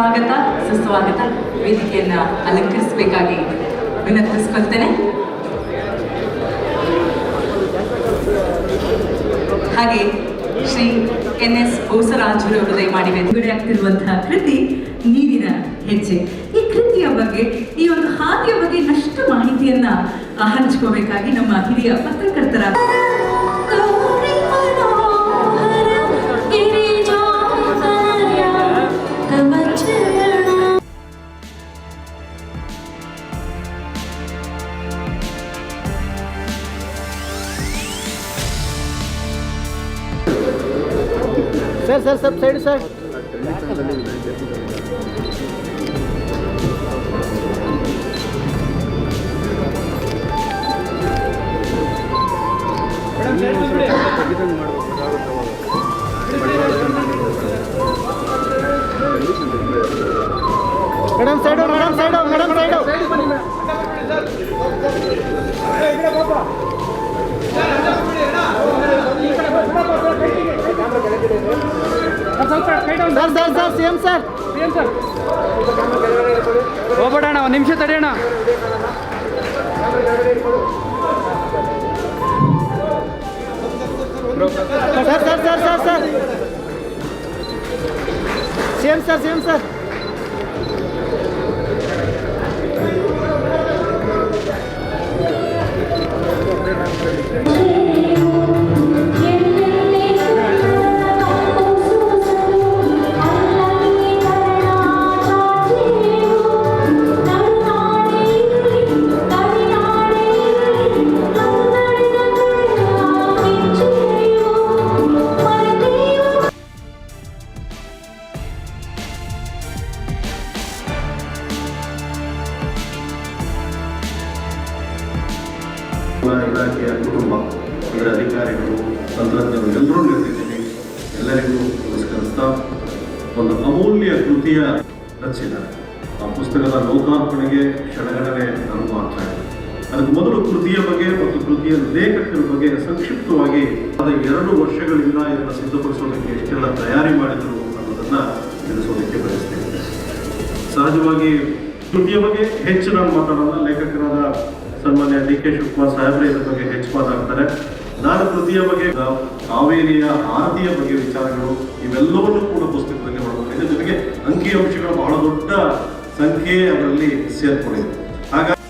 ಸ್ವಾಗತ ಸುಸ್ವಾಗತ. ವೇದಿಕೆಯನ್ನು ಅಲಂಕರಿಸಬೇಕಾಗಿ ವಿನಂತಿಸ್ಕೊಳ್ತೇನೆ. ಹಾಗೆ ಶ್ರೀ NS ಬೋಸರಾಜುರವರು ದಯಮಾಡಿ ಬಿಡುಗಡೆ ಆಗ್ತಿರುವಂತಹ ಕೃತಿ ನೀರಿನ ಹೆಜ್ಜೆ. ಈ ಕೃತಿಯ ಬಗ್ಗೆ, ಈ ಒಂದು ಹಾದಿಯ ಬಗ್ಗೆ ಇನ್ನಷ್ಟು ಮಾಹಿತಿಯನ್ನ ಹಂಚ್ಕೋಬೇಕಾಗಿ ನಮ್ಮ ಹಿರಿಯ ಪತ್ರಕರ್ತರ सर सब side sir madam side sir CM sir ಹೋಗ್ಬೇಡಣ್ಣ, ಒಂದು ನಿಮಿಷ ತಡೆಯೋಣ. ಸರ್ सीएम सर ಇಲಾಖೆಯ ಕುಟುಂಬ, ಇದರ ಅಧಿಕಾರಿಗಳು, ತಂತ್ರಜ್ಞರು ಎಲ್ಲರೂ ನಿಂತಿದ್ದೀವಿ. ಎಲ್ಲರಿಗೂ ನಮಸ್ಕರಿಸ್ತಾ ಒಂದು ಅಮೂಲ್ಯ ಕೃತಿಯ ರಚಿಸಿದ್ದಾರೆ. ಆ ಪುಸ್ತಕದ ಲೋಕಾರ್ಪಣೆಗೆ ಕ್ಷಣಗಣನೆ ನನಗೂ ಆಗ್ತಾ ಇದೆ. ಅದಕ್ಕೆ ಮೊದಲು ಕೃತಿಯ ಬಗ್ಗೆ ಮತ್ತು ಕೃತಿಯ ಲೇಖಕರ ಬಗ್ಗೆ ಸಂಕ್ಷಿಪ್ತವಾಗಿ ಅದ 2 ವರ್ಷಗಳಿಂದ ಇದನ್ನು ಸಿದ್ಧಪಡಿಸೋದಕ್ಕೆ ಎಷ್ಟೆಲ್ಲ ತಯಾರಿ ಮಾಡಿದರು ಅನ್ನೋದನ್ನು ತಿಳಿಸೋದಕ್ಕೆ ಬಯಸ್ತೇನೆ. ಸಹಜವಾಗಿ ಕೃತಿಯ ಬಗ್ಗೆ ಹೆಚ್ಚು ನಾನು ಮಾತಾಡೋಣ. ಲೇಖಕರಾದ ಸನ್ಮಾನ್ಯ DK ಶಿವಕುಮಾರ್ ಸಾಹೇಬ್ರೆ ಇದ್ರ ಬಗ್ಗೆ ಹೆಚ್ಚು ಮಾತಾಡ್ತಾರೆ. ನಾನು ಕೃತಿಯ ಬಗ್ಗೆ, ಕಾವೇರಿಯ ಆರತಿಯ ಬಗ್ಗೆ ವಿಚಾರಗಳು ಇವೆಲ್ಲವನ್ನೂ ಕೂಡ ಪುಸ್ತಕದಲ್ಲಿ ಒಳಗೊಂಡಿದೆ. ಜೊತೆಗೆ ಅಂಕಿಅಂಶಗಳು ಬಹಳ ದೊಡ್ಡ ಸಂಖ್ಯೆ ಅದರಲ್ಲಿ ಸೇರ್ಕೊಂಡಿದೆ. ಹಾಗಾಗಿ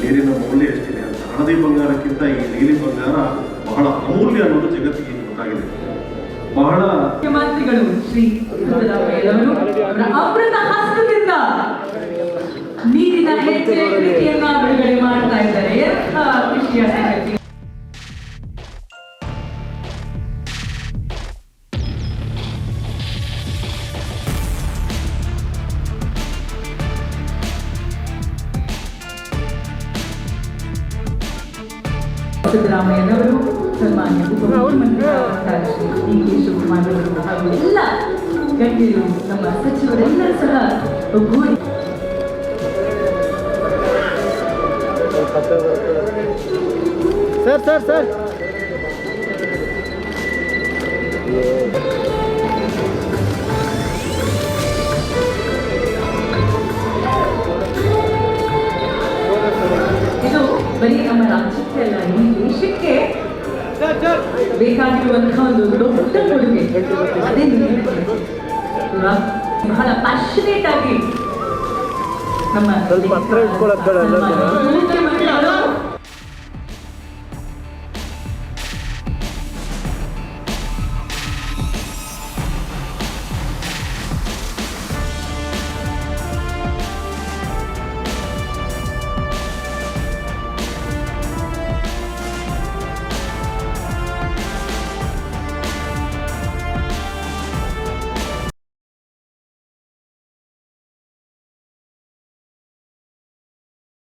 ನೀರಿನ ಮೌಲ್ಯ ಎಷ್ಟಿದೆ ಅಂತ. ಹಳದಿ ಬಂಗಾರಕ್ಕಿಂತ ಈ ನೀಲಿ ಬಂಗಾರ ಬಹಳ ಅಮೂಲ್ಯ ಅನ್ನೋದು ಜಗತ್ತಿಗೆ ಗೊತ್ತಾಗಿದೆ. ಬಹಳ ಮುಖ್ಯಮಂತ್ರಿಗಳು ಶ್ರೀ ಸಿದ್ದರಾಮಯ್ಯನವರು ಅಮೃತ ಹಸ್ತದಿಂದ ನೀರಿನ ಹೆಜ್ಜೆ ಕೃತಿಯನ್ನ ಬಿಡುಗಡೆ ಮಾಡ್ತಾ ಇದ್ದಾರೆ. ಖುಷಿಯ ಸಂಗತಿ. ಸಿದ್ದರಾಮಯ್ಯನವರು, ಸನ್ಮಾನ್ಯ ಉಪಮುಖ್ಯಮಂತ್ರಿಗಳಾದ ಶ್ರೀ DK ಶಿವಕುಮಾರ್ ಅವರು ಹಾಗೂ ಎಲ್ಲ ಗಣ್ಯರು, ನಮ್ಮ ಸಚಿವರೆಲ್ಲರೂ ಸಹ ಒಗ್ಗೂಡಿ ಸರ್ ಇದು ಬರೀ ನಮ್ಮ ರಾಜ್ಯಕ್ಕೆ ಅಲ್ಲ, ಈ ದೇಶಕ್ಕೆ ಬೇಕಾಗಿರುವಂತಹ ಒಂದು ದೊಡ್ಡ ಕೊಡುಗೆ. ಅದೇ ಬಹಳ ಪ್ಯಾಷನೇಟ್ ಆಗಿ ನಮ್ಮ